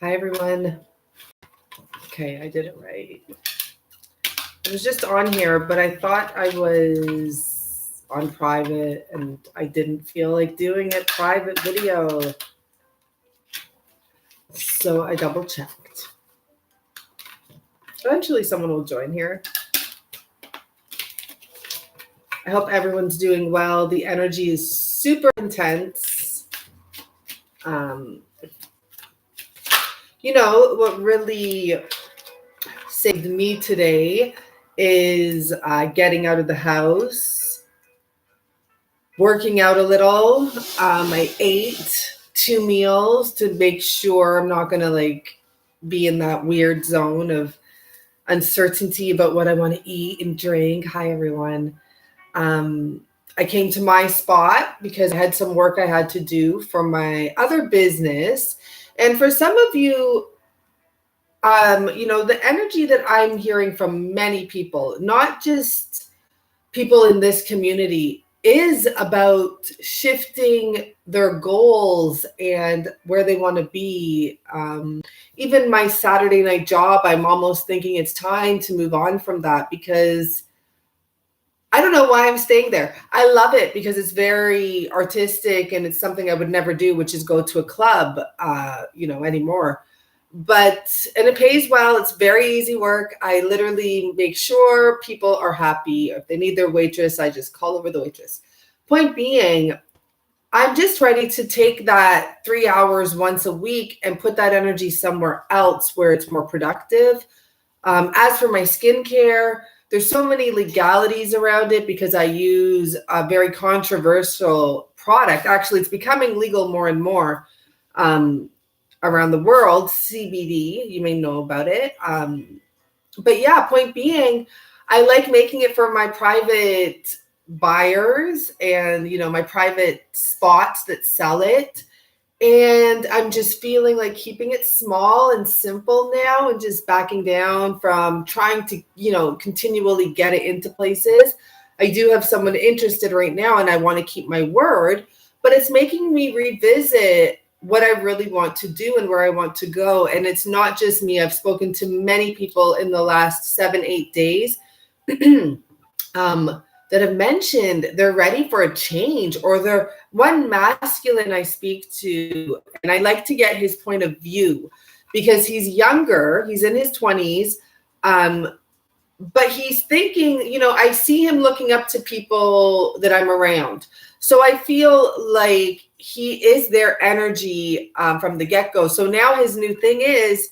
Hi, everyone. Okay, I did it right. I was just on here, but I thought I was on private and I didn't feel like doing a private video. So I double checked. Eventually someone will join here. I hope everyone's doing well. The energy is super intense. What really saved me today is getting out of the house, working out a little. I ate 2 meals to make sure I'm not going to be in that weird zone of uncertainty about what I want to eat and drink. Hi, everyone. I came to my spot because I had some work I had to do for my other business. And for some of you, the energy that I'm hearing from many people, not just people in this community, is about shifting their goals and where they want to be. Even my Saturday night job, I'm almost thinking it's time to move on from that because I don't know why I'm staying there. I love it because it's very artistic and it's something I would never do, which is go to a club, anymore. And it pays well. It's very easy work. I literally make sure people are happy. If they need their waitress, I just call over the waitress. Point being, I'm just ready to take that 3 hours once a week and put that energy somewhere else where it's more productive. As for my skincare, there's so many legalities around it because I use a very controversial product. Actually, it's becoming legal more and more around the world. CBD, you may know about it. But yeah, point being, I like making it for my private buyers and, my private spots that sell it. And I'm just feeling like keeping it small and simple now and just backing down from trying to, continually get it into places. I do have someone interested right now and I want to keep my word, but it's making me revisit what I really want to do and where I want to go. And it's not just me. I've spoken to many people in the last 7-8 days that have mentioned they're ready for a change, or they're one masculine I speak to, and I like to get his point of view because he's younger, he's in his 20s, but he's thinking, I see him looking up to people that I'm around. So I feel like he is their energy from the get-go. So now his new thing is,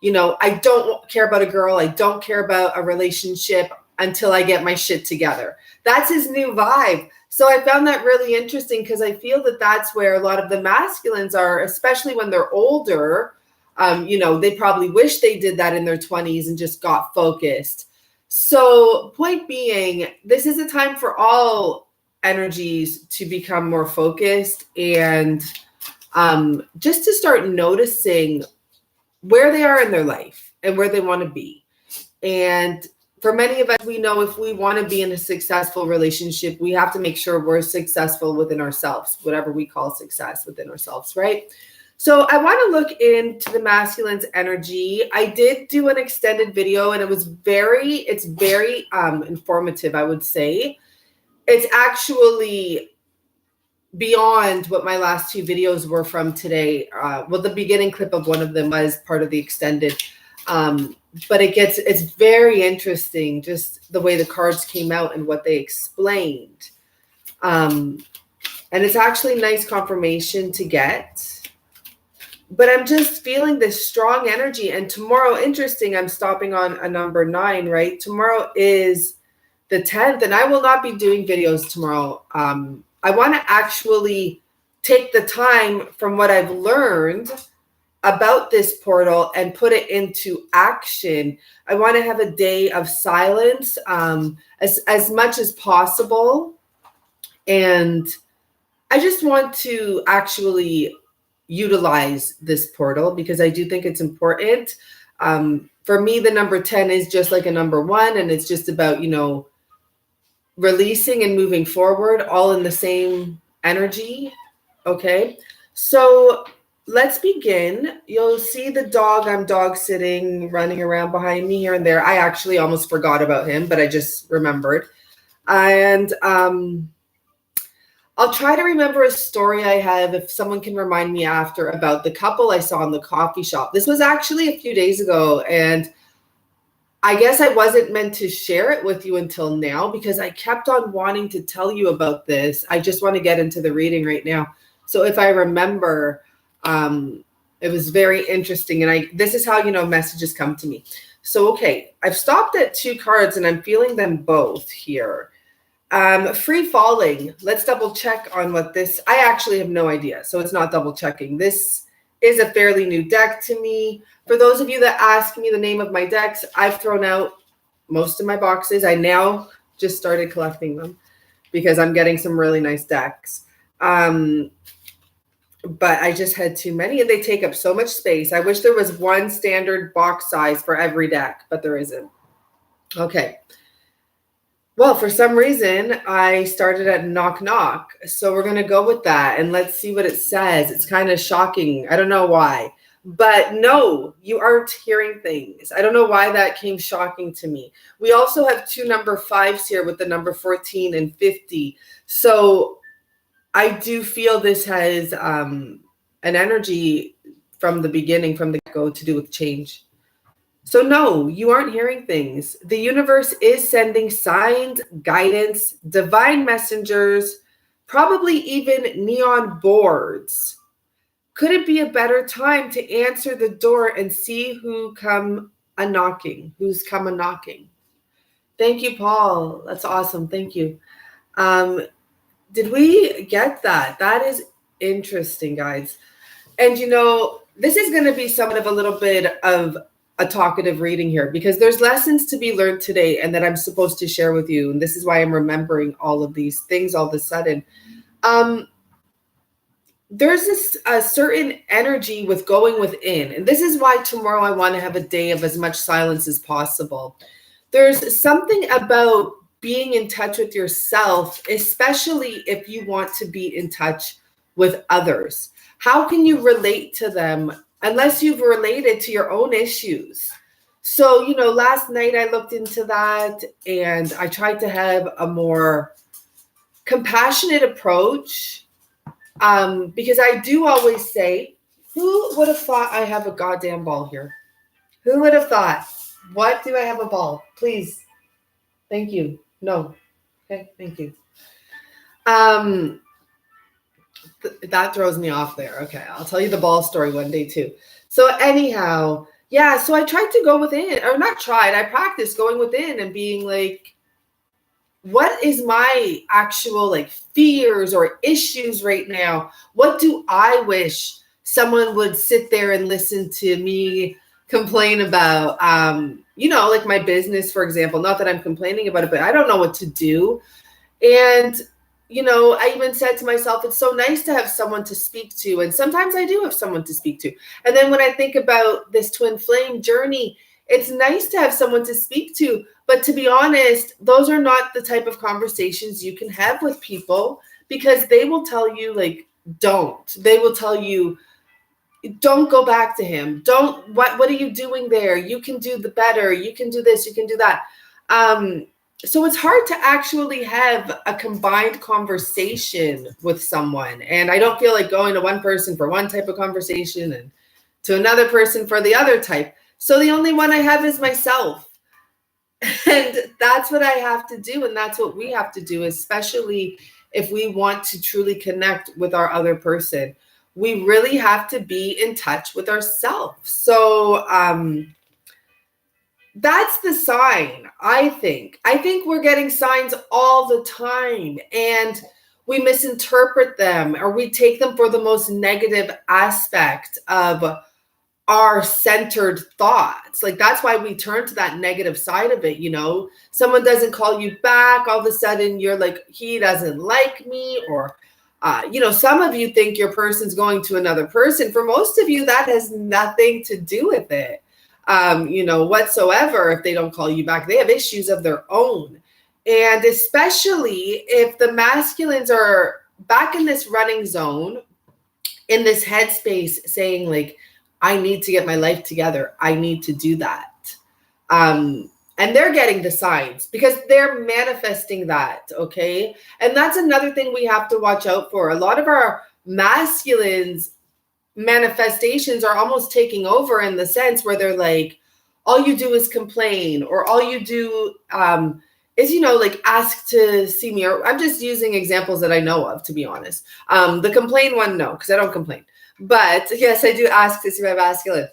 I don't care about a girl. I don't care about a relationship until I get my shit together. That's his new vibe. So I found that really interesting because I feel that that's where a lot of the masculines are, especially when they're older. They probably wish they did that in their 20s and just got focused. So point being, this is a time for all energies to become more focused and just to start noticing where they are in their life and where they want to be. And for many of us, we know if we want to be in a successful relationship, we have to make sure we're successful within ourselves, whatever we call success within ourselves, right? So I want to look into the masculine's energy. I did do an extended video and it's very informative, I would say. It's actually beyond what my last 2 videos were from today. The beginning clip of one of them was part of the extended. But it's very interesting, just the way the cards came out and what they explained. And it's actually nice confirmation to get. But I'm just feeling this strong energy. And tomorrow, interesting, I'm stopping on a number 9, right? Tomorrow is the 10th, and I will not be doing videos tomorrow. I want to actually take the time from what I've learned about this portal and put it into action. I want to have a day of silence as much as possible. And I just want to actually utilize this portal because I do think it's important. For me, the number 10 is just like a number 1, and it's just about, releasing and moving forward all in the same energy. Okay. So let's begin. You'll see the dog. I'm dog sitting, running around behind me here and there. I actually almost forgot about him, but I just remembered. And I'll try to remember a story I have if someone can remind me after about the couple I saw in the coffee shop. This was actually a few days ago, and I guess I wasn't meant to share it with you until now because I kept on wanting to tell you about this. I just want to get into the reading right now. So if I remember, it was very interesting. And this is how, messages come to me. So, okay, I've stopped at 2 cards and I'm feeling them both here. Free falling. Let's double check on what this, I actually have no idea. So it's not double checking. This is a fairly new deck to me. For those of you that ask me the name of my decks, I've thrown out most of my boxes. I now just started collecting them because I'm getting some really nice decks. But I just had too many and they take up so much space. I wish there was one standard box size for every deck, but there isn't. Okay. Well, for some reason, I started at knock knock. So we're going to go with that and let's see what it says. It's kind of shocking. I don't know why. But no, you aren't hearing things. I don't know why that came shocking to me. We also have 2 number 5s here with the number 14 and 50. So I do feel this has an energy from the beginning, from the go, to do with change. So no, you aren't hearing things. The universe is sending signs, guidance, divine messengers, probably even neon boards. Could it be a better time to answer the door and see who's come a knocking? Thank you, Paul. That's awesome. Thank you. Did we get that? That is interesting, guys. And this is going to be somewhat of a little bit of a talkative reading here because there's lessons to be learned today and that I'm supposed to share with you. And this is why I'm remembering all of these things all of a sudden. There's a certain energy with going within. And this is why tomorrow I want to have a day of as much silence as possible. There's something about being in touch with yourself, especially if you want to be in touch with others. How can you relate to them unless you've related to your own issues? So, last night I looked into that and I tried to have a more compassionate approach because I do always say, who would have thought I have a goddamn ball here? Who would have thought? What do I have a ball? Please. Thank you. No. Okay. Thank you. That throws me off there. Okay. I'll tell you the ball story one day too. So anyhow, yeah. So I tried to go within, or not tried. I practiced going within and being like, what is my actual fears or issues right now? What do I wish someone would sit there and listen to me complain about? Like my business, for example, not that I'm complaining about it, but I don't know what to do. And, I even said to myself, it's so nice to have someone to speak to. And sometimes I do have someone to speak to. And then when I think about this twin flame journey, it's nice to have someone to speak to. But to be honest, those are not the type of conversations you can have with people because they will tell you, don't. They will tell you, don't go back to him. What are you doing there? You can do the better. You can do this. You can do that. So it's hard to actually have a combined conversation with someone. And I don't feel like going to one person for one type of conversation and to another person for the other type. So the only one I have is myself. And that's what I have to do. And that's what we have to do, especially if we want to truly connect with our other person. We really have to be in touch with ourselves. So that's the sign, I think. I think we're getting signs all the time and we misinterpret them or we take them for the most negative aspect of our centered thoughts. That's why we turn to that negative side of it. Someone doesn't call you back. All of a sudden you're like, he doesn't like me. Or, some of you think your person's going to another person. For most of you, that has nothing to do with it. Whatsoever. If they don't call you back, they have issues of their own. And especially if the masculines are back in this running zone, in this headspace saying like, I need to get my life together. I need to do that. And they're getting the signs because they're manifesting that. Okay. And that's another thing we have to watch out for. A lot of our masculines manifestations are almost taking over in the sense where they're like, all you do is complain, or all you do is, like ask to see me. Or I'm just using examples that I know of, to be honest. The complain one, no, because I don't complain. But yes, I do ask to see my masculine.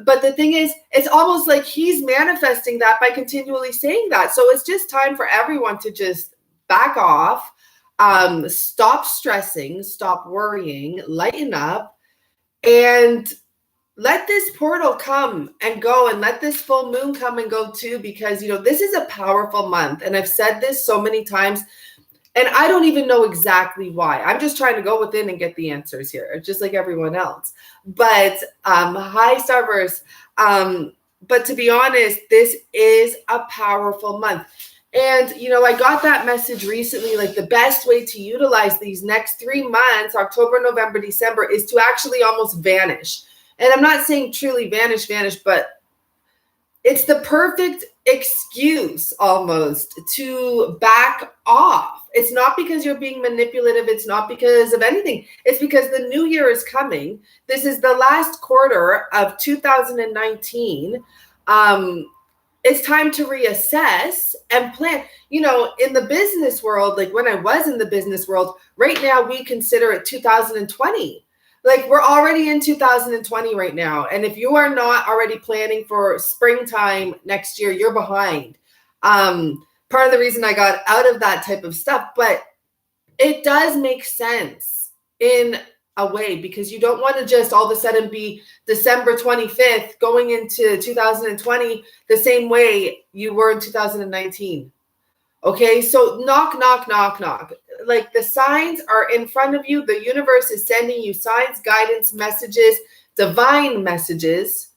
But the thing is, it's almost like he's manifesting that by continually saying that. So it's just time for everyone to just back off, stop stressing, stop worrying, lighten up, and let this portal come and go, and let this full moon come and go too, because, this is a powerful month. And I've said this so many times, and I don't even know exactly why. I'm just trying to go within and get the answers here, just like everyone else. But hi, Starburst. But to be honest, this is a powerful month. And, I got that message recently, like the best way to utilize these next 3 months, October, November, December, is to actually almost vanish. And I'm not saying truly vanish, but it's the perfect excuse almost to back off. It's not because you're being manipulative. It's not because of anything. It's because the new year is coming. This is the last quarter of 2019. It's time to reassess and plan. In the business world, like when I was in the business world, right now we consider it 2020. Like we're already in 2020 right now. And if you are not already planning for springtime next year, you're behind. Part of the reason I got out of that type of stuff, but it does make sense in a way, because you don't want to just all of a sudden be December 25th going into 2020 the same way you were in 2019. Okay, so knock, knock, knock, knock. Like the signs are in front of you. The universe is sending you signs, guidance, messages, divine messages,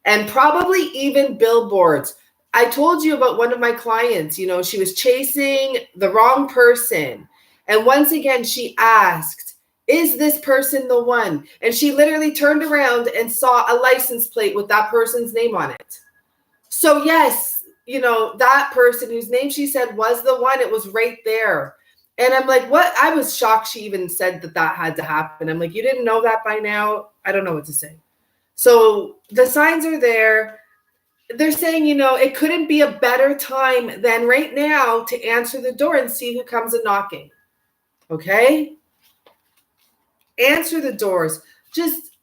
and probably even billboards. I told you about one of my clients, she was chasing the wrong person. And once again, she asked, is this person the one? And she literally turned around and saw a license plate with that person's name on it. So yes, that person whose name she said was the one, it was right there. And I'm like, what? I was shocked she even said that had to happen. I'm like, you didn't know that by now? I don't know what to say. So the signs are there. They're saying, it couldn't be a better time than right now to answer the door and see who comes a knocking. Okay? Answer the doors. Just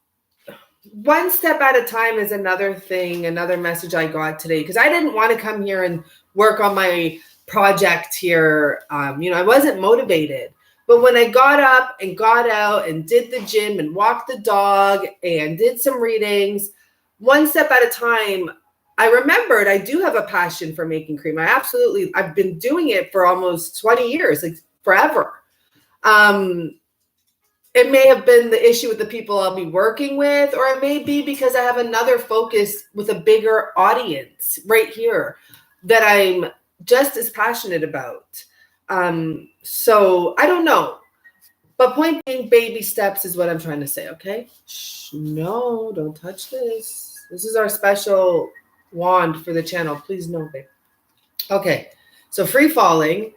one step at a time is another thing, another message I got today, because I didn't want to come here and work on my project here. I wasn't motivated. But when I got up and got out and did the gym and walked the dog and did some readings, one step at a time, I remembered I do have a passion for making cream. I've been doing it for almost 20 years, like forever. It may have been the issue with the people I'll be working with, or it may be because I have another focus with a bigger audience right here that I'm just as passionate about. So I don't know. But point being, baby steps is what I'm trying to say, okay? Shh, no, don't touch this. This is our special wand for the channel. Please no, babe. Okay, so free falling.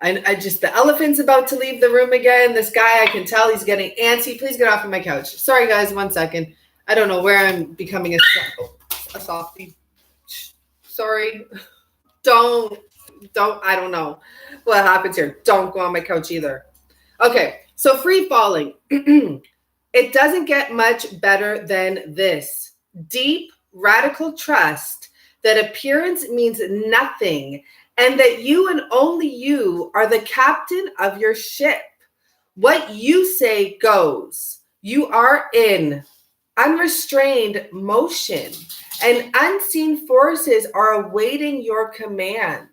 The elephant's about to leave the room again. This guy, I can tell he's getting antsy. Please get off of my couch. Sorry, guys, 1 second. I don't know where I'm becoming a softie. Sorry. Don't, I don't know what happens here. Don't go on my couch either. Okay, so free falling. It doesn't get much better than this. Deep, radical trust that appearance means nothing, and that you and only you are the captain of your ship. What you say goes. You are in unrestrained motion, and unseen forces are awaiting your command.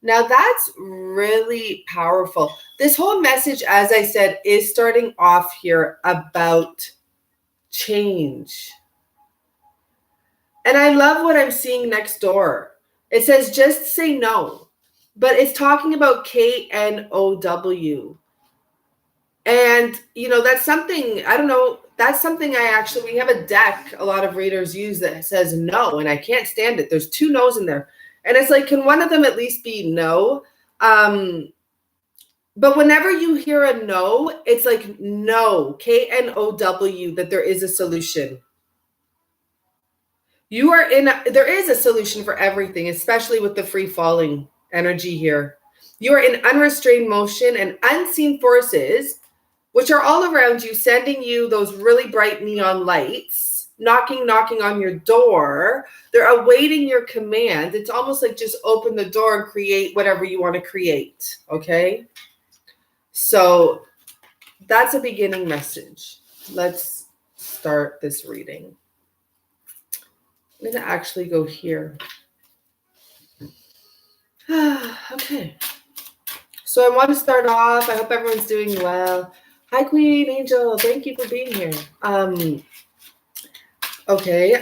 Now that's really powerful. This whole message, as I said, is starting off here about change. And I love what I'm seeing next door. It says, just say no, but it's talking about KNOW. And, that's something, I don't know, that's something we have a deck a lot of readers use that says no, and I can't stand it. There's 2 no's in there. And it's like, can one of them at least be no? But whenever you hear a no, it's like no, KNOW, that there is a solution. There is a solution for everything, especially with the free falling energy here. You are in unrestrained motion, and unseen forces, which are all around you, sending you those really bright neon lights, knocking on your door. They're awaiting your command. It's almost like just open the door and create whatever you want to create, okay? So that's a beginning message. Let's start this reading. I'm going to actually go here. Okay. So I want to start off. I hope everyone's doing well. Hi, Queen Angel. Thank you for being here. Okay.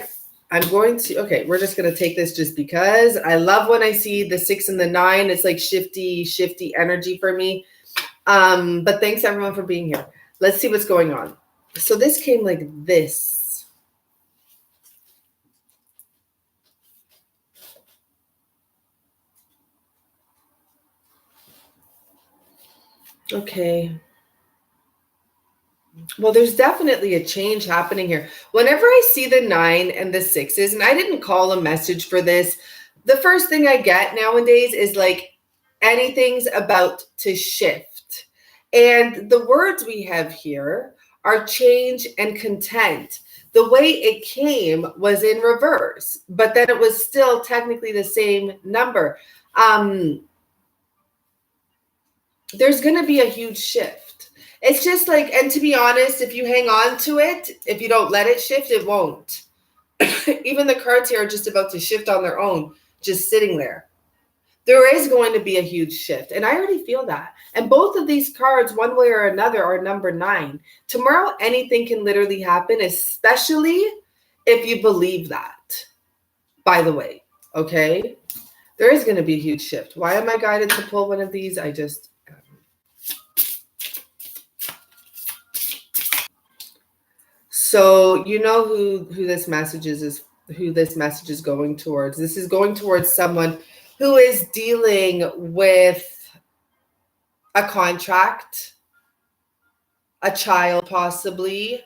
We're just going to take this just because. I love when I see the 6 and the 9. It's like shifty energy for me. But thanks everyone for being here. Let's see what's going on. So this came like this. Okay. Well, there's definitely a change happening here. Whenever I see the 9 and the 6s, and I didn't call a message for this, the first thing I get nowadays is like anything's about to shift. And the words we have here are change and content. The way it came was in reverse, but then it was still technically the same number. There's going to be a huge shift. It's just like, and to be honest, if you hang on to it, if you don't let it shift, it won't. Even the cards here are just about to shift on their own, just sitting there. There is going to be a huge shift, and I already feel that. And both of these cards, one way or another, are number 9. Tomorrow, anything can literally happen, especially if you believe that, by the way, okay? There is going to be a huge shift. Why am I guided to pull one of these? So you know who this message is who this message is going towards. This is going towards someone who is dealing with a contract, a child possibly,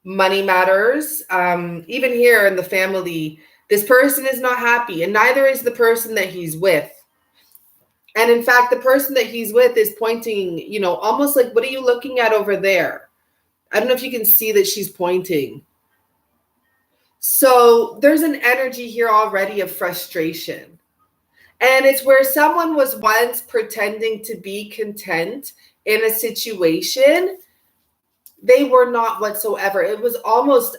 money matters. Even here in the family, this person is not happy, and neither is the person that he's with. And in fact, the person that he's with is pointing, almost like, what are you looking at over there? I don't know if you can see that she's pointing. So there's an energy here already of frustration. And it's where someone was once pretending to be content in a situation. They were not whatsoever. It was almost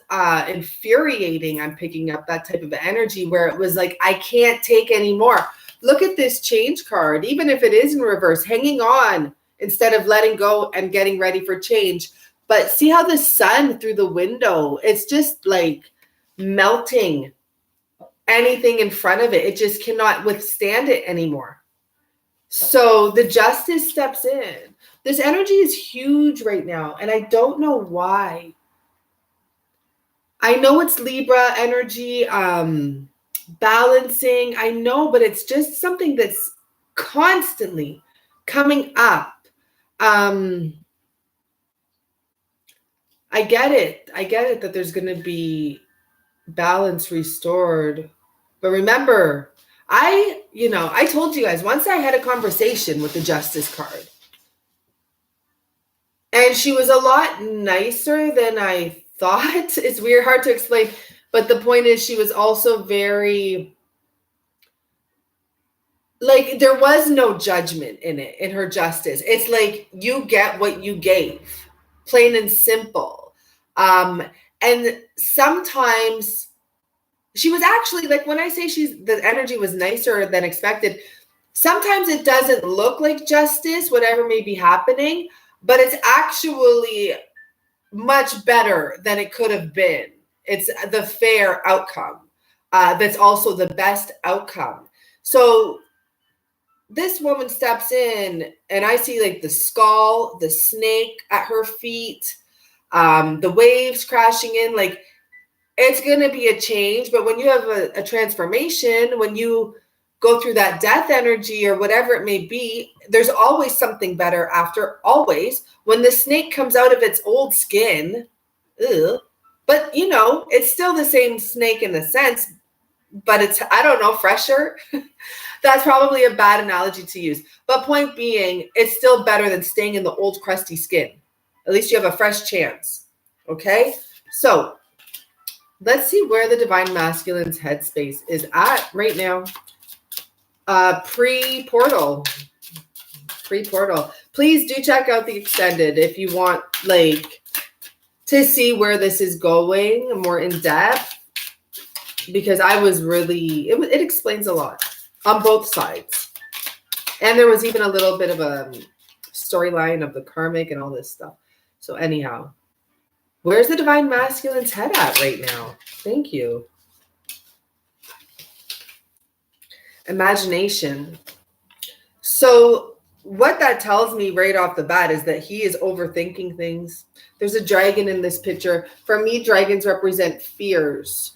infuriating. I'm picking up that type of energy where it was like, I can't take anymore. Look at this change card. Even if it is in reverse, hanging on instead of letting go and getting ready for change. But see how the sun through the window, it's just like melting anything in front of it. It just cannot withstand it anymore. So the justice steps in. This energy is huge right now, and I don't know why. I know it's Libra energy, balancing. I know, but it's just something that's constantly coming up. I get it. That there's going to be balance restored. But remember, I told you guys, once I had a conversation with the Justice card, and she was a lot nicer than I thought. It's weird, hard to explain. But the point is, she was also very, like, there was no judgment in it, in her justice. It's like, you get what you gave, plain and simple. And sometimes she was actually, like, when I say the energy was nicer than expected, sometimes it doesn't look like justice, whatever may be happening, but it's actually much better than it could have been. It's the fair outcome. That's also the best outcome. So this woman steps in and I see like the skull, the snake at her feet, the waves crashing in, like it's going to be a change. But when you have a transformation, when you go through that death energy or whatever it may be, there's always something better after, always. When the snake comes out of its old skin, ugh, but it's still the same snake in a sense, but it's, I don't know, fresher. That's probably a bad analogy to use. But point being, it's still better than staying in the old crusty skin. At least you have a fresh chance. Okay? So let's see where the Divine Masculine's headspace is at right now. Pre-portal. Please do check out the extended if you want to see where this is going more in depth, because I was really, it explains a lot on both sides. And there was even a little bit of a storyline of the karmic and all this stuff. So anyhow, where's the Divine Masculine's head at right now? Thank you. Imagination. So what that tells me right off the bat is that he is overthinking things. There's a dragon in this picture. For me, dragons represent fears.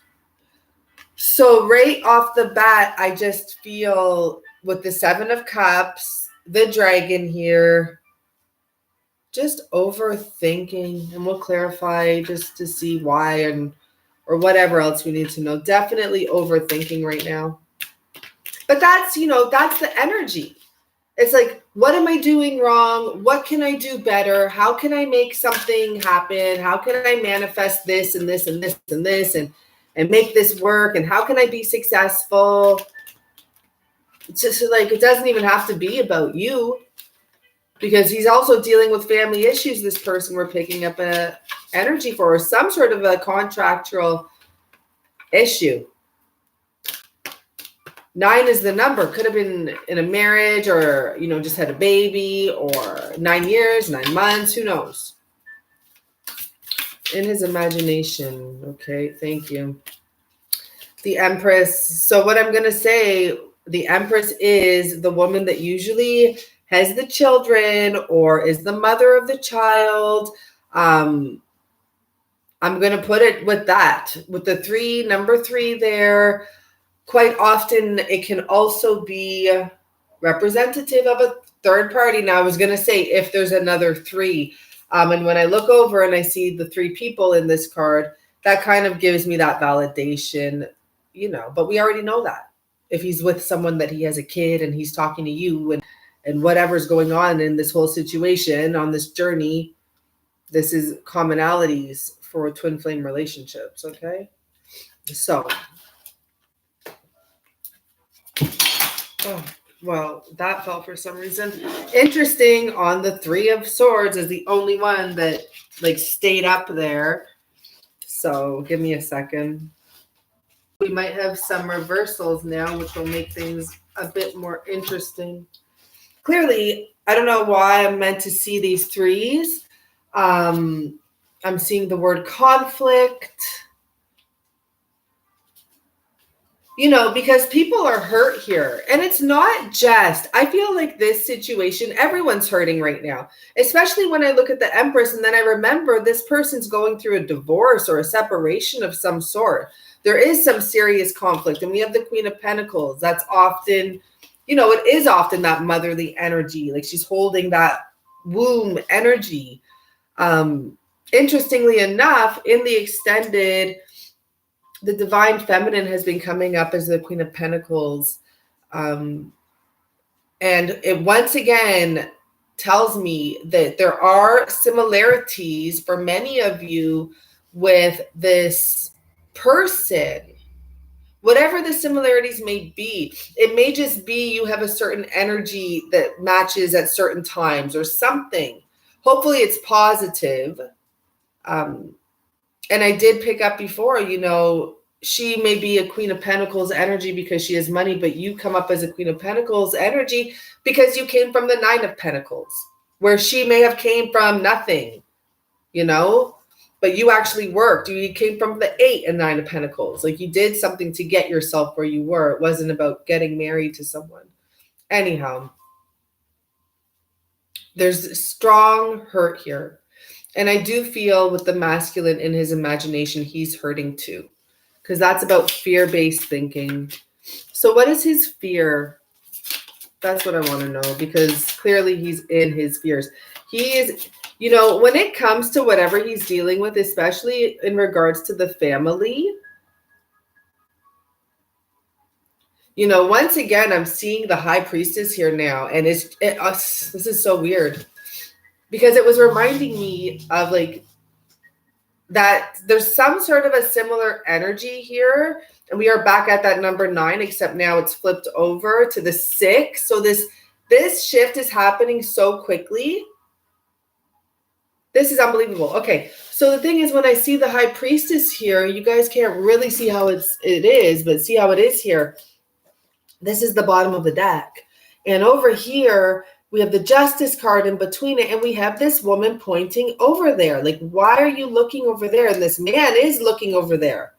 So right off the bat, I just feel with the 7 of Cups, the dragon here, just overthinking, and we'll clarify just to see why or whatever else we need to know. Definitely overthinking right now. But that's the energy. It's like, what am I doing wrong? What can I do better? How can I make something happen? How can I manifest this and this and this and this and make this work? And how can I be successful? It's just like, it doesn't even have to be about you, because he's also dealing with family issues. This person we're picking up a energy for, or some sort of a contractual issue. 9 is the number. Could have been in a marriage, or, just had a baby, or 9 years, 9 months, who knows? In his imagination. Okay, thank you. The Empress. So what I'm going to say, the Empress is the woman that usually has the children or is the mother of the child. I'm going to put it with that, with the 3, number 3 there. Quite often, it can also be representative of a third party. Now, I was going to say, if there's another 3, and when I look over and I see the 3 people in this card, that kind of gives me that validation, but we already know that. If he's with someone that he has a kid and he's talking to you and whatever's going on in this whole situation, on this journey, this is commonalities for twin flame relationships, okay? So... oh, well, that fell for some reason. Interesting, on the 3 of Swords is the only one that stayed up there. So give me a second. We might have some reversals now, which will make things a bit more interesting. Clearly, I don't know why I'm meant to see these 3s. I'm seeing the word conflict. Because people are hurt here. And it's not just, I feel like this situation, everyone's hurting right now, especially when I look at the Empress and then I remember this person's going through a divorce or a separation of some sort. There is some serious conflict. And we have the Queen of Pentacles. That's often, it is often that motherly energy. Like she's holding that womb energy. Interestingly enough, in the extended, the Divine Feminine has been coming up as the Queen of Pentacles. And it once again tells me that there are similarities for many of you with this person. Whatever the similarities may be, it may just be you have a certain energy that matches at certain times or something. Hopefully it's positive. And I did pick up before, she may be a Queen of Pentacles energy because she has money, but you come up as a Queen of Pentacles energy because you came from the 9 of Pentacles, where she may have came from nothing, but you actually worked. You came from the 8 and 9 of Pentacles. Like you did something to get yourself where you were. It wasn't about getting married to someone. Anyhow, there's strong hurt here. And I do feel with the masculine in his imagination, he's hurting too, because that's about fear-based thinking. So what is his fear? That's what I want to know, because clearly he's in his fears. He is, when it comes to whatever he's dealing with, especially in regards to the family, once again, I'm seeing the high priestess here now. And this is so weird, because it was reminding me of like that there's some sort of a similar energy here. And we are back at that number 9, except now it's flipped over to the 6. So this shift is happening so quickly. This is unbelievable. Okay, so the thing is, when I see the high priestess here, you guys can't really see how it is, but see how it is here. This is the bottom of the deck. And over here, we have the justice card in between it, and we have this woman pointing over there. Like, why are you looking over there? And this man is looking over there.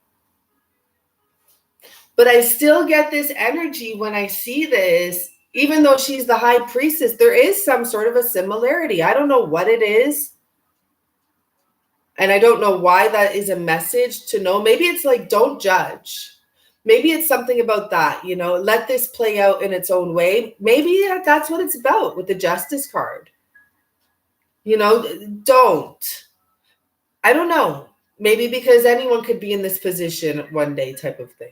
But I still get this energy when I see this, even though she's the high priestess, there is some sort of a similarity. I don't know what it is. And I don't know why that is a message to know. Maybe it's like, don't judge. Maybe it's something about that, let this play out in its own way. Maybe that's what it's about with the justice card. Don't. I don't know. Maybe because anyone could be in this position one day type of thing.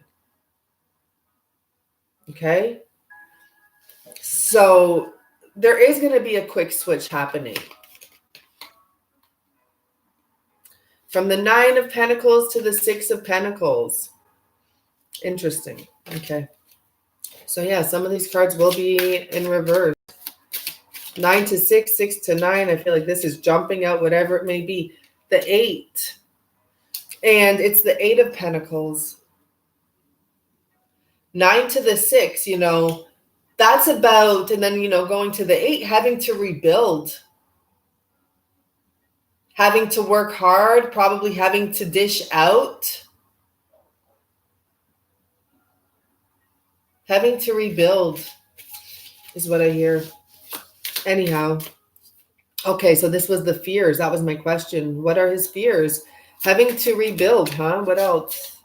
Okay. So there is going to be a quick switch happening. From the 9 of Pentacles to the 6 of Pentacles. Interesting. Okay. So yeah, some of these cards will be in reverse. 9 to 6, 6 to 9. I feel like this is jumping out, whatever it may be. The 8. And it's the 8 of Pentacles. 9 to the 6, that's about, and then, going to the 8, having to rebuild. Having to work hard, probably having to dish out. Having to rebuild is what I hear. Anyhow. Okay, so this was the fears. That was my question. What are his fears? Having to rebuild, huh? What else?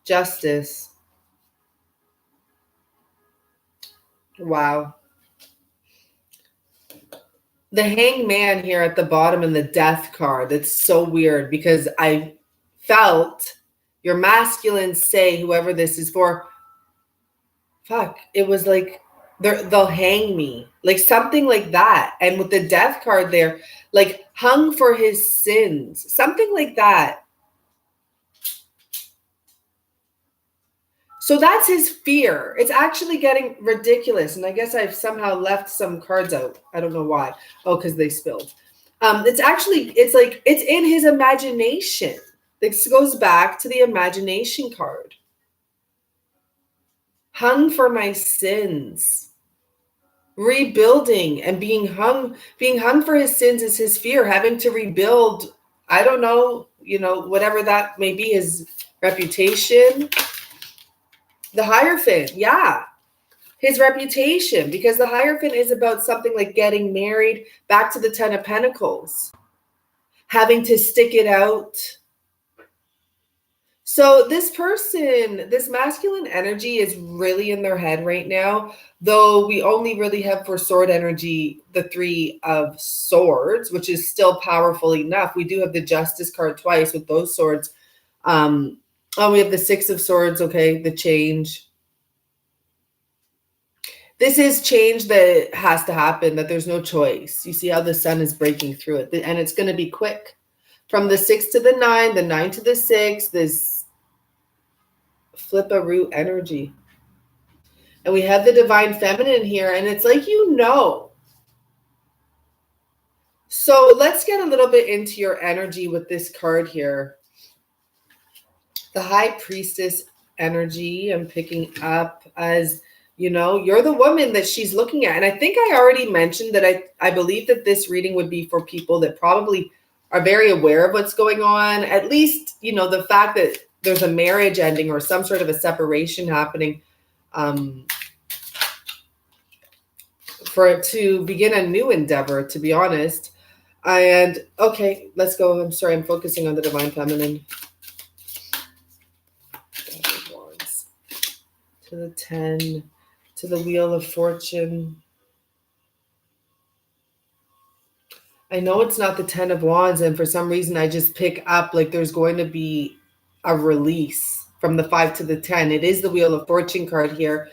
Justice. Wow. The Hangman here at the bottom and the Death card. That's so weird, because I felt your masculine say, whoever this is for, it was like they'll hang me, like something like that. And with the Death card there, like hung for his sins, something like that. So that's his fear. It's actually getting ridiculous. And I guess I've somehow left some cards out. I don't know why. Oh, because they spilled. It's like it's in his imagination. This goes back to the imagination card. Hung for my sins. Rebuilding and being hung for his sins is his fear. Having to rebuild, I don't know, whatever that may be, his reputation. The Hierophant, yeah. His reputation, because the Hierophant is about something like getting married, back to the 10 of Pentacles. Having to stick it out. So this person, this masculine energy is really in their head right now, though we only really have for sword energy the 3 of Swords, which is still powerful enough. We do have the Justice card twice with those swords. We have the 6 of Swords, okay, the change. This is change that has to happen, that there's no choice. You see how the sun is breaking through it, and it's going to be quick. From the 6 to the 9, the 9 to the 6, this flip-a-root energy. And we have the Divine Feminine here, and it's like, So let's get a little bit into your energy with this card here. The High Priestess energy I'm picking up as, you're the woman that she's looking at. And I think I already mentioned that I believe that this reading would be for people that probably are very aware of what's going on. At least, the fact that there's a marriage ending or some sort of a separation happening. for it to begin a new endeavor, to be honest. And okay, let's go. I'm sorry, I'm focusing on the divine feminine. To the 10, to the wheel of fortune. I know it's not the 10 of wands, and for some reason I just pick up like there's going to be a release from the 5 to the 10. It is the wheel of fortune card here,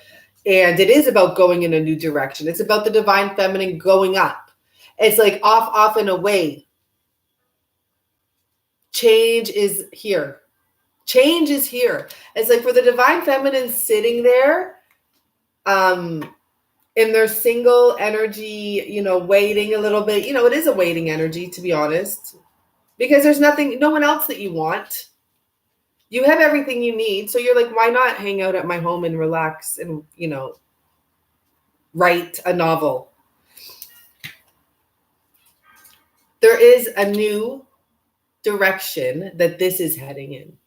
and it is about going in a new direction. It's about the divine feminine going up. It's like off and away. Change is here. Change is here. It's like for the divine feminine sitting there, in their single energy, waiting a little bit. It is a waiting energy, to be honest, because there's no one else that you want. You have everything you need. So you're like, why not hang out at my home and relax and, write a novel? There is a new direction that this is heading in,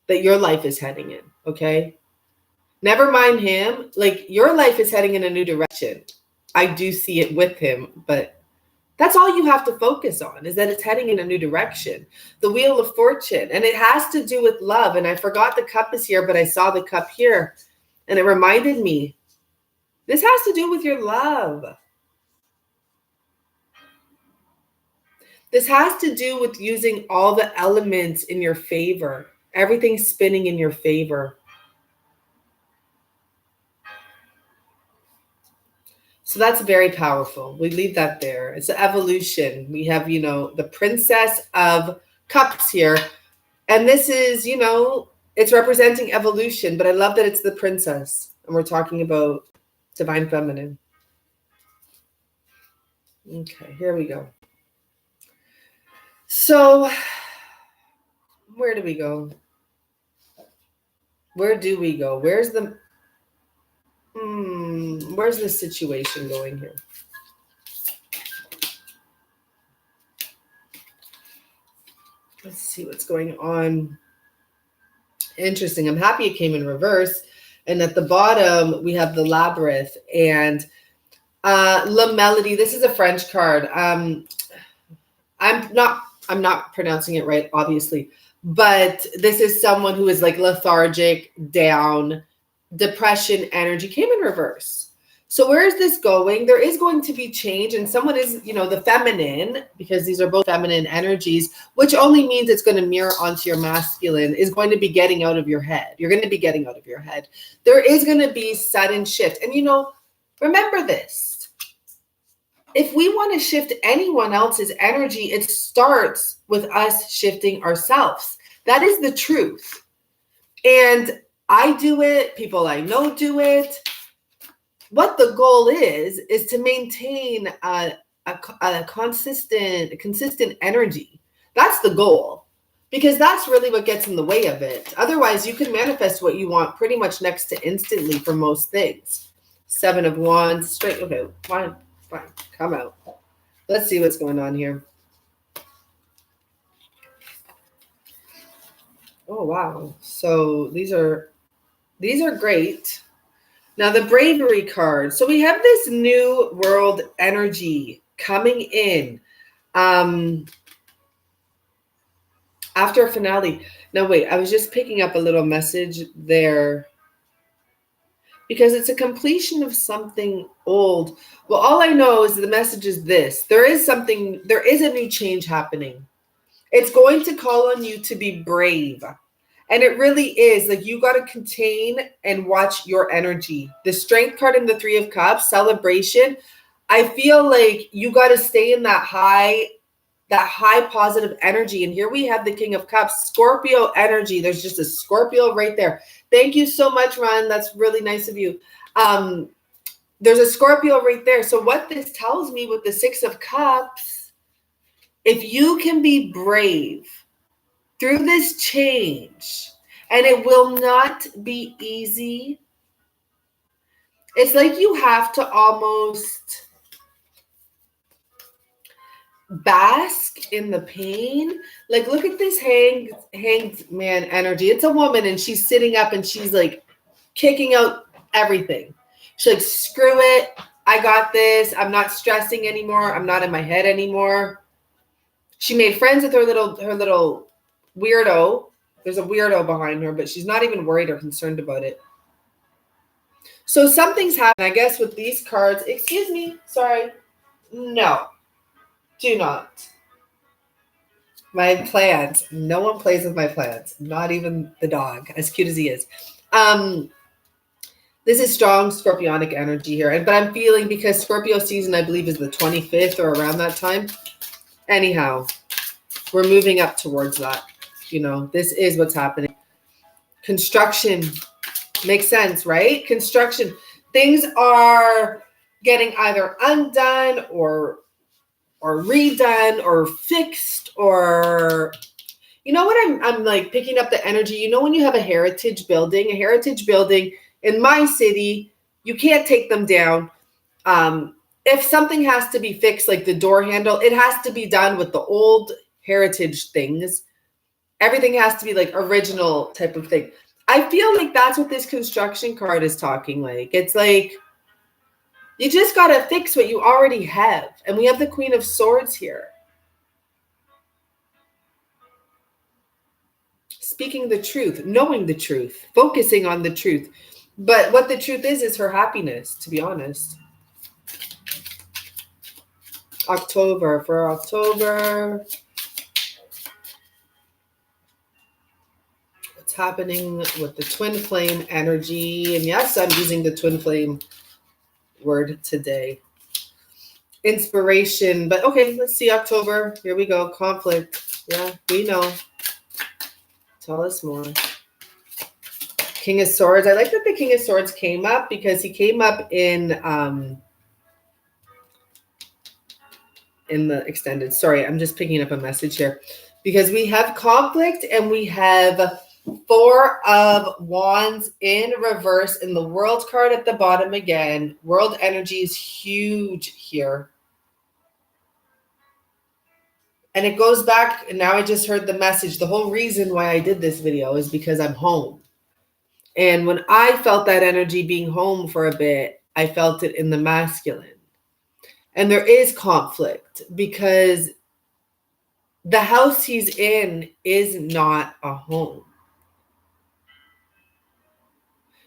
that your life is heading in, okay? Never mind him. Like, your life is heading in a new direction. I do see it with him, but that's all you have to focus on, is that it's heading in a new direction. The wheel of fortune, and it has to do with love. And I forgot the cup is here, but I saw the cup here, and it reminded me, this has to do with your love. This has to do with using all the elements in your favor. Everything's spinning in your favor. So that's very powerful. We leave that there. It's an evolution. We have, the Princess of Cups here. And this is, it's representing evolution. But I love that it's the princess. And we're talking about divine feminine. Okay, here we go. So where do we go? Where do we go? Where's the situation going here? Let's see what's going on. Interesting. I'm happy it came in reverse. And at the bottom, we have the labyrinth and La Melody. This is a French card. I'm not pronouncing it right, obviously. But this is someone who is like lethargic, down, depression energy, came in reverse. So where is this going? There is going to be change, and someone is, the feminine, because these are both feminine energies, which only means it's going to mirror onto your masculine, is going to be getting out of your head. You're going to be getting out of your head. There is going to be sudden shift. And, remember this. If we want to shift anyone else's energy, it starts with us shifting ourselves. That is the truth. And I do it. People I know do it. What the goal is to maintain a consistent energy. That's the goal, because that's really what gets in the way of it. Otherwise, you can manifest what you want pretty much next to instantly for most things. 7 of Wands, straight. Okay, fine, come out. Let's see what's going on here. Oh, wow. So these are great. Now, the Bravery card. So we have this new world energy coming in after a finale. Now, wait, I was just picking up a little message there because it's a completion of something old. Well, all I know is the message is this. There is a new change happening. It's going to call on you to be brave. And it really is like you got to contain and watch your energy. The Strength card and the 3 of Cups, celebration. I feel like you got to stay in that high positive energy. And here we have the King of Cups, Scorpio energy. There's just a Scorpio right there. Thank you so much, Ron. That's really nice of you. There's a Scorpio right there. So what this tells me with the 6 of Cups, if you can be brave through this change, and it will not be easy. It's like you have to almost bask in the pain. Like, look at this hanged man energy. It's a woman, and she's sitting up, and she's like kicking out everything. She's like, screw it. I got this. I'm not stressing anymore. I'm not in my head anymore. She made friends with her little weirdo. There's a weirdo behind her, but she's not even worried or concerned about it. So something's happened, I guess, with these cards. Excuse me. Sorry. No, do not. My plants. No one plays with my plants. Not even the dog, as cute as he is. This is strong scorpionic energy here. But I'm feeling, because Scorpio season, I believe, is the 25th or around that time. Anyhow, we're moving up towards that. You know, this is what's happening. Construction. Makes sense, right? Construction. Things are getting either undone or redone or fixed, or you know what, I'm like picking up the energy. You know, when you have a heritage building in my city, you can't take them down. If something has to be fixed, like the door handle, it has to be done with the old heritage things. Everything has to be like original type of thing. I feel like that's what this construction card is talking like. It's like you just got to fix what you already have. And we have the Queen of Swords here. Speaking the truth, knowing the truth, focusing on the truth. But what the truth is her happiness, to be honest. October, for October. What's happening with the twin flame energy? And yes, I'm using the twin flame word today. Inspiration. But okay, let's see October. Here we go. Conflict. Yeah, we know. Tell us more. King of Swords. I like that the King of Swords came up because he came up in the extended. Sorry, I'm just picking up a message here. Because we have conflict and we have Four of Wands in reverse in the World card at the bottom again. World energy is huge here. And it goes back, and now I just heard the message. The whole reason why I did this video is because I'm home. And when I felt that energy being home for a bit, I felt it in the masculine. And there is conflict because the house he's in is not a home.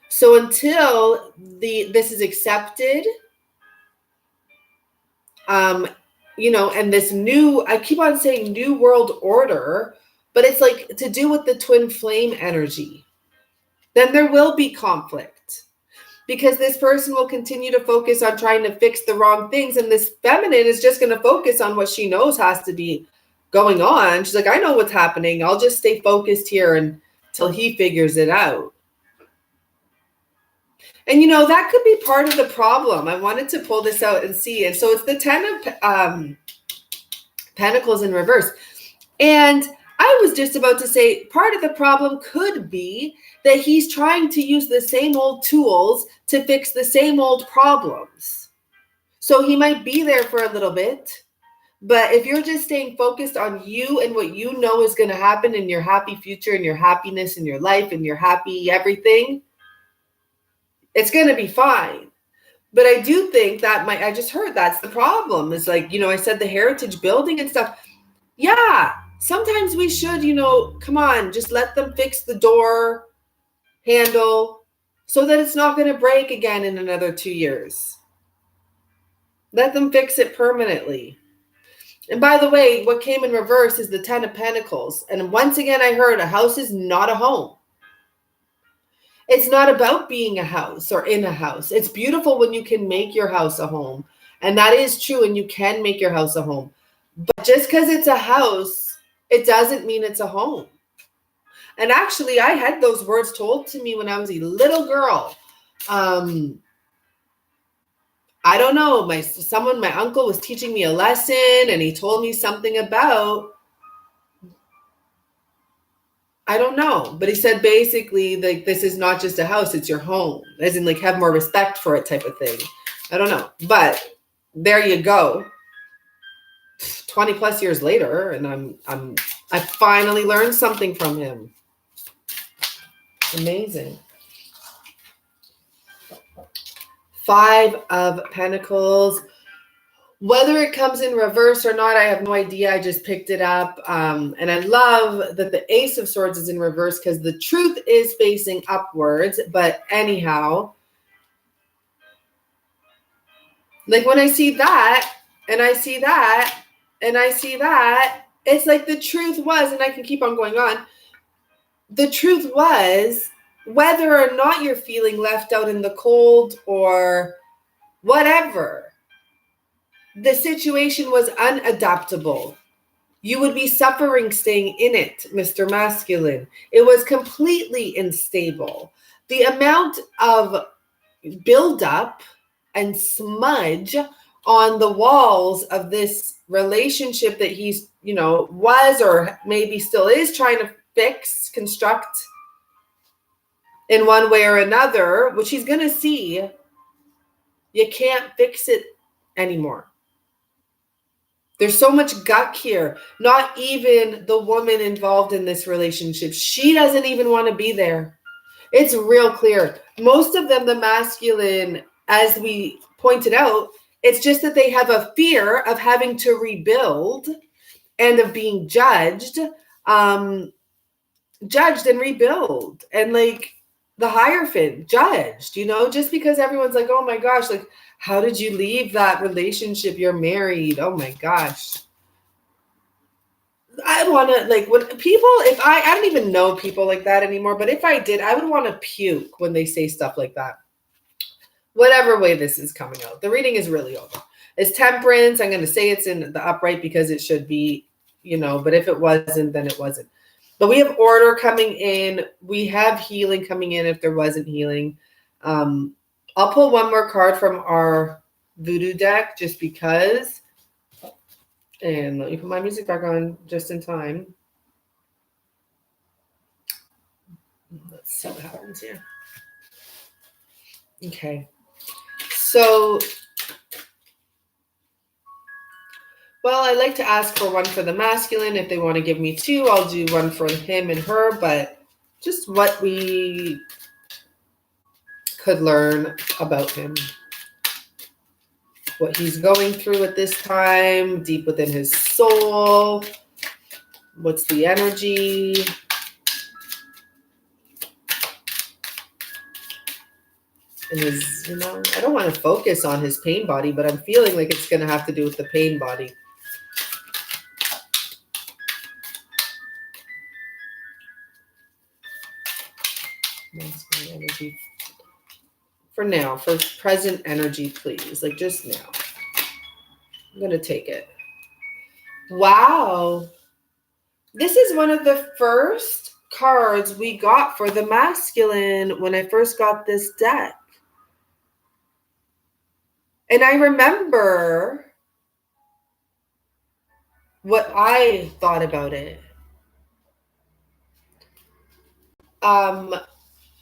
So until this is accepted, you know, and this new, I keep on saying new world order, but it's like to do with the twin flame energy, then there will be conflict because this person will continue to focus on trying to fix the wrong things. And this feminine is just going to focus on what she knows has to be going on. She's like, I know what's happening. I'll just stay focused here until he figures it out. And, you know, that could be part of the problem. I wanted to pull this out and see. And so it's the 10 of Pentacles in reverse. And I was just about to say part of the problem could be that he's trying to use the same old tools to fix the same old problems. So he might be there for a little bit. But if you're just staying focused on you and what you know is going to happen in your happy future and your happiness in your life and your happy everything, it's going to be fine. But I do think that I just heard that's the problem. It's like, you know, I said the heritage building and stuff. Yeah, sometimes we should, you know, come on, just let them fix the door handle so that it's not going to break again in another 2 years. Let them fix it permanently. And by the way, what came in reverse is the 10 of Pentacles. And once again, I heard a house is not a home. It's not about being a house or in a house. It's beautiful when you can make your house a home. And that is true, and you can make your house a home. But just because it's a house, it doesn't mean it's a home. And actually, I had those words told to me when I was a little girl. I don't know. My uncle was teaching me a lesson, and he told me something about, I don't know, but he said basically like this is not just a house, it's your home. As in like have more respect for it type of thing. I don't know. But there you go. 20 plus years later, and I finally learned something from him. Amazing. 5 of Pentacles. Whether it comes in reverse or not, I have no idea. I just picked it up. And I love that the Ace of Swords is in reverse because the truth is facing upwards. But anyhow, like when I see that, and I see that, and I see that, it's like the truth was, and I can keep on going on. The truth was, whether or not you're feeling left out in the cold or whatever, the situation was unadaptable. You would be suffering staying in it, Mr. Masculine. It was completely unstable. The amount of buildup and smudge on the walls of this relationship that he's, was or maybe still is trying to fix, construct in one way or another, which he's going to see, you can't fix it anymore. There's so much guck here. Not even the woman involved in this relationship. She doesn't even want to be there. It's real clear. Most of them, the masculine, as we pointed out, it's just that they have a fear of having to rebuild and of being judged and rebuild. And like the Hierophant, judged, just because everyone's like, oh my gosh, like, how did you leave that relationship? You're married. Oh my gosh. I want to, like, when people, I don't even know people like that anymore, but if I did, I would want to puke when they say stuff like that. Whatever way this is coming out. The reading is really over. It's Temperance. I'm going to say it's in the upright because it should be, but if it wasn't, then it wasn't. But we have order coming in. We have healing coming in if there wasn't healing. I'll pull one more card from our voodoo deck just because. And let me put my music back on just in time. Let's see what happens here. Okay. So, well, I like to ask for one for the masculine. If they want to give me 2, I'll do one for him and her. But just what we could learn about him. What he's going through at this time, deep within his soul. What's the energy? And his, I don't want to focus on his pain body, but I'm feeling like it's going to have to do with the pain body. Masculine energy. For now, for present energy, please. Like just now. I'm going to take it. Wow. This is one of the first cards we got for the masculine when I first got this deck. And I remember what I thought about it.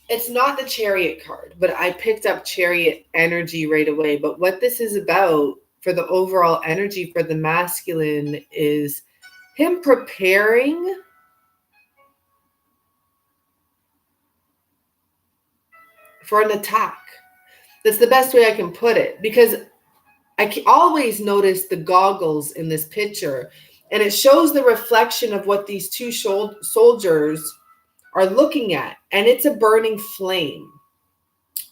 It's not the Chariot card, but I picked up Chariot energy right away. But what this is about for the overall energy for the masculine is him preparing for an attack. That's the best way I can put it, because I always notice the goggles in this picture, and it shows the reflection of what these two soldiers are looking at, and it's a burning flame.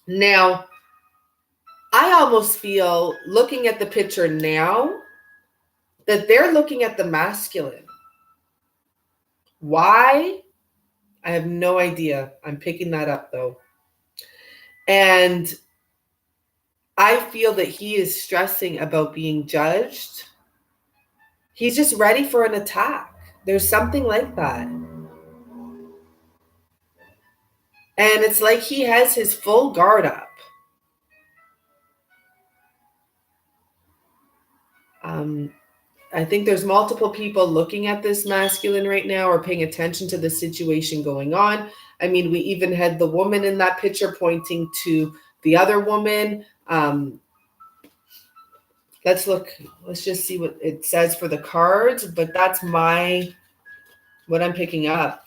Now, I almost feel, looking at the picture now, that they're looking at the masculine. Why? I have no idea. I'm picking that up, though. And I feel that he is stressing about being judged. He's just ready for an attack. There's something like that. And it's like he has his full guard up. I think there's multiple people looking at this masculine right now or paying attention to the situation going on. I mean, we even had the woman in that picture pointing to the other woman. Let's look. Let's just see what it says for the cards. But that's what I'm picking up.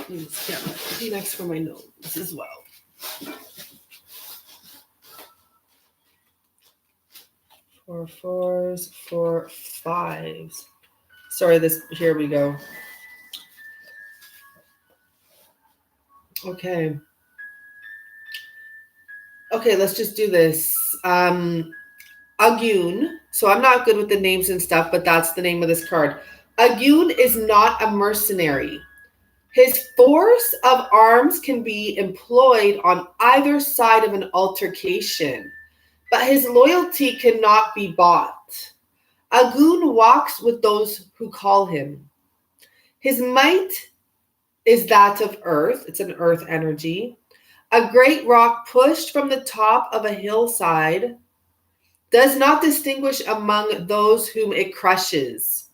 Next for my notes as well. 4 4s, 4 5s. Sorry, here we go. Okay. Okay, let's just do this. Agun. So I'm not good with the names and stuff, but that's the name of this card. Agun is not a mercenary. His force of arms can be employed on either side of an altercation, but his loyalty cannot be bought. Agun walks with those who call him. His might is that of earth. It's an earth energy. A great rock pushed from the top of a hillside does not distinguish among those whom it crushes.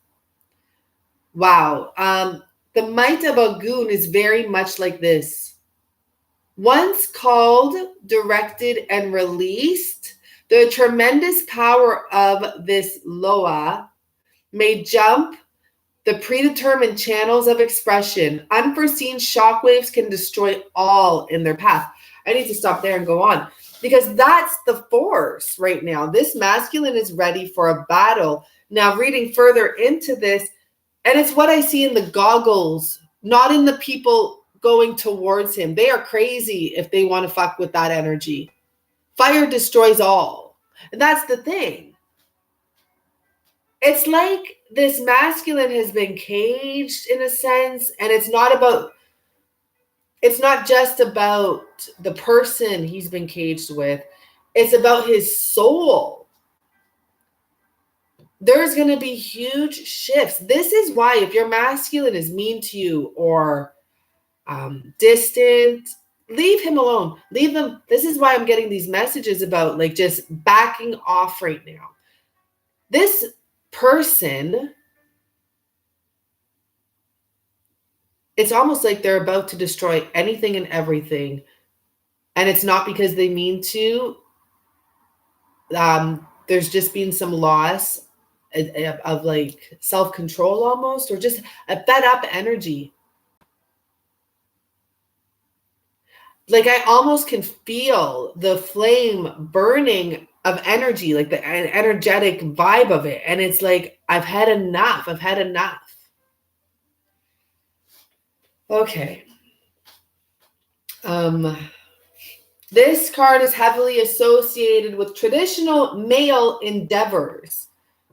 Wow. The might of Agun is very much like this. Once called, directed, and released, the tremendous power of this Loa may jump the predetermined channels of expression. Unforeseen shockwaves can destroy all in their path. I need to stop there and go on because that's the force right now. This masculine is ready for a battle. Now, reading further into this, and it's what I see in the goggles, not in the people going towards him. They are crazy if they want to fuck with that energy. Fire destroys all. And that's the thing. It's like this masculine has been caged in a sense, and it's not just about the person he's been caged with. It's about his soul. There's going to be huge shifts. This is why if your masculine is mean to you or distant, leave him alone. Leave them. This is why I'm getting these messages about like just backing off right now. This person, it's almost like they're about to destroy anything and everything. And it's not because they mean to. There's just been some loss of like self-control almost, or just a fed up energy. Like I almost can feel the flame burning of energy, like the energetic vibe of it. And it's like, I've had enough. I've had enough. Okay. This card is heavily associated with traditional male endeavors,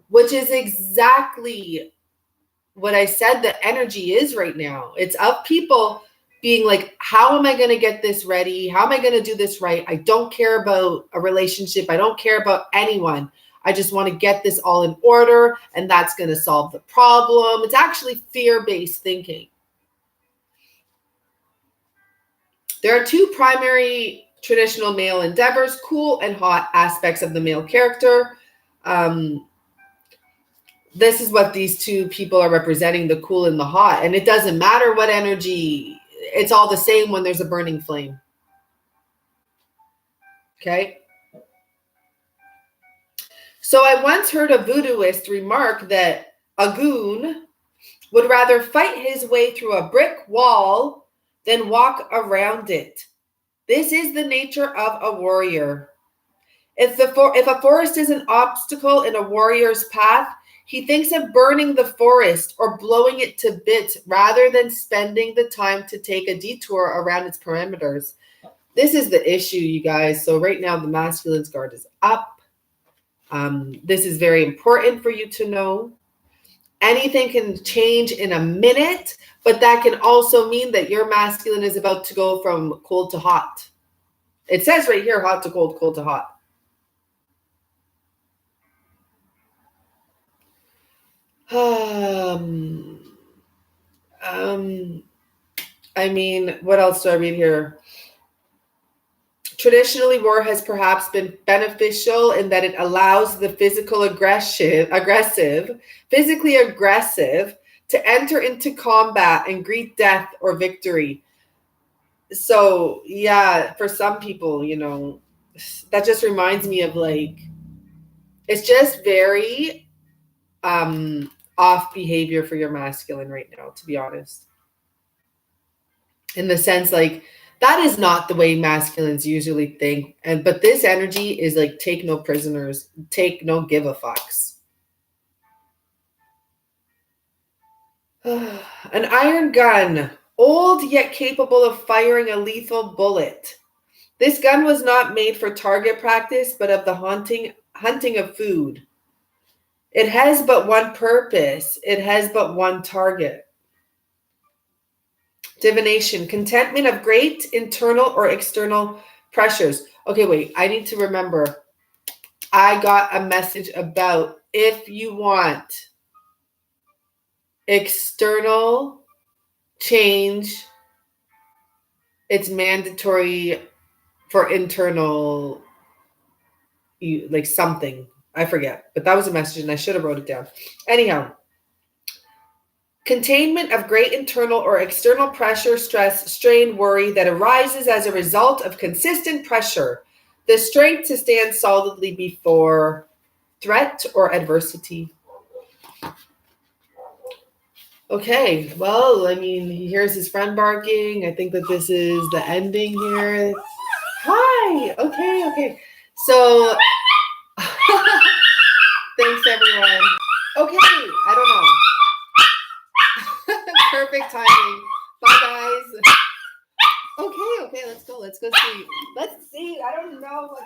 which is exactly what I said the energy is right now. It's of people being like, how am I going to get this ready? How am I going to do this right? I don't care about a relationship. I don't care about anyone. I just want to get this all in order, and that's going to solve the problem. It's actually fear-based thinking. There are two primary traditional male endeavors, cool and hot aspects of the male character. This is what these two people are representing, the cool and the hot. And it doesn't matter what energy, it's all the same when there's a burning flame. Okay. So I once heard a voodooist remark that Agun would rather fight his way through a brick wall than walk around it. This is the nature of a warrior. If a forest is an obstacle in a warrior's path, he thinks of burning the forest or blowing it to bits rather than spending the time to take a detour around its perimeters. This is the issue, you guys. So right now, the masculine's guard is up. This is very important for you to know. Anything can change in a minute, but that can also mean that your masculine is about to go from cold to hot. It says right here, hot to cold, cold to hot. I mean, what else do I read here? Traditionally, war has perhaps been beneficial in that it allows the physically aggressive to enter into combat and greet death or victory. So, yeah, for some people, you know, that just reminds me of like, it's just very off behavior for your masculine right now, to be honest. In the sense, like, That is not the way masculines usually think. But this energy is like take no prisoners, take no give a fucks. An iron gun, old yet capable of firing a lethal bullet. This gun was not made for target practice, but of the hunting of food. It has but one purpose. It has but one target. Divination, contentment of great internal or external pressures. Okay, wait, I need to remember. I got a message about if you want external change, it's mandatory for internal, like something. I forget, but that was a message and I should have wrote it down. Anyhow, containment of great internal or external pressure, stress, strain, worry that arises as a result of consistent pressure. The strength to stand solidly before threat or adversity. Okay, well, I mean, he hears his friend barking. I think that this is the ending here. Hi. Okay. So, thanks everyone. Okay, I don't know. Perfect timing. Bye, guys. Okay, let's go. Let's go see. Let's see. I don't know what.